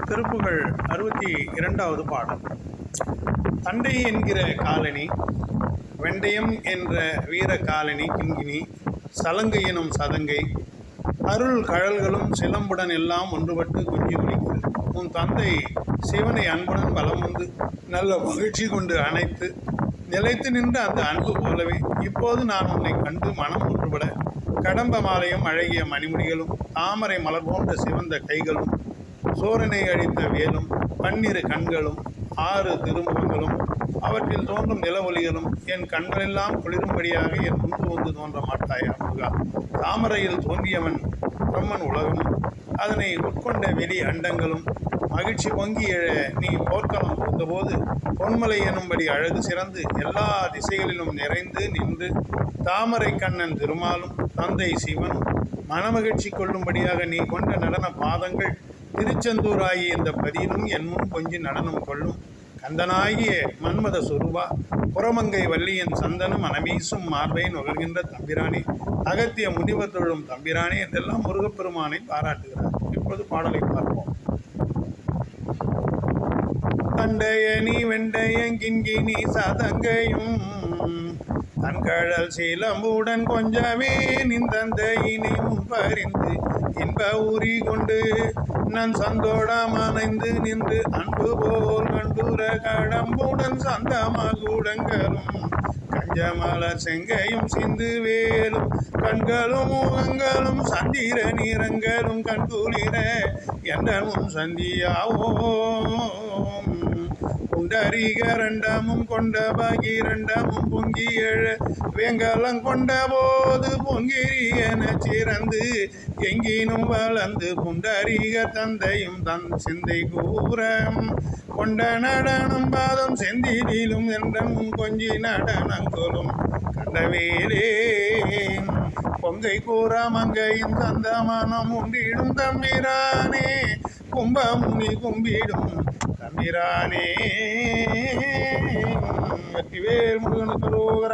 திருப்புகழ் 62வது பாடல். தண்டை என்கிற காலனி, வெண்டயம் என்ற வீர காலனி கிண்கிணி, சலங்கை எனும் சதங்கை, அருள் கழல்களும் சிலம்புடன் எல்லாம் ஒன்றுபட்டு குஞ்சி ஒலிக்கிறது. உன் தந்தை சிவனை அன்புடன் வலம் வந்து நல்ல மகிழ்ச்சி கொண்டு அணைத்து நிலைத்து நின்ற அந்த அன்பு போலவே இப்போது நான் உன்னை கண்டு மனம் ஒன்றுபட கடம்ப மாலையும் அழகிய மணிமுடிகளும் தாமரை மலர் போன்ற சிவந்த கைகளும் சோரனை அழித்த வேலும் பன்னிரு கண்களும் 6 திருமுகங்களும் அவற்றில் தோன்றும் நில ஒளிகளும் என் கண்களெல்லாம் குளிரும்படியாக என் முன்பு வந்து தோன்ற மாட்டாயா முருகா. தாமரையில் தோன்றியவன் பிரம்மன் உலகமும் அதனை உட்கொண்ட வெளி அண்டங்களும் மகிழ்ச்சி பொங்கி எழ நீ போர்க்களம் புகுந்தபோது பொன்மலை எனும்படி அழகு சிறந்து எல்லா திசைகளிலும் நிறைந்து நின்று தாமரை கண்ணன் திருமாலும் தந்தை சிவனும் மனமகிழ்ச்சி கொள்ளும்படியாக நீ கொண்ட நடன பாதங்கள் திருச்செந்தூராகிய இந்த பதியிலும் என் முன் கொஞ்சி நடனம் கொள்ளும் கந்தனாகிய மன்மத சுரூபா. புறமங்கை வள்ளியின் சந்தனம் மனமீசும் மார்பை நுகர்கின்ற தம்பிரானே, அகத்திய முனிவர் தொழும் தம்பிரானே என்றெல்லாம் முருகப்பெருமானை பாராட்டுகிறார். இப்போது பாடலை பார்ப்போம். தண்டையணி வெண்டையங்கின்கினி சதங்கையும் தன்கழல் சீலம்புடன் கொஞ்சமே நின்றந்தையினை முன்பறிந்து இன்ப உரி கொண்டு நன் சந்தோடம் அணைந்து நின்று அன்பு போல் கண்டுர கடம்புடன் சந்தமகுடங்களும் கஞ்சமலர் செங்கையும் சிந்து வேலும் கண்களும் முகங்களும் சந்திர நிறங்களும் கண்குளிர என்ற முன் சந்தியாவோ குண்டரிகரண்டமும் கொண்ட பகிரண்டமும் பொங்கி எழ வெங்கலம் கொண்ட போது பொங்கிரி என சிறந்து எங்கினும் வளர்ந்து புண்டரிக தந்தையும் தன் சிந்தை கூறம் கொண்ட நடனம் பாதம் செந்திலும் என்றமும் கொஞ்சி நடனங்களும் கண்டவேலே பொங்கை கூற மங்கையின் சந்த மனம் உண்டிடும் தம்பிரானே கும்பமுனி கும்பிடும் தம்பிரானே. வெற்றிவேல் முருகனுக்கு ரோகரா.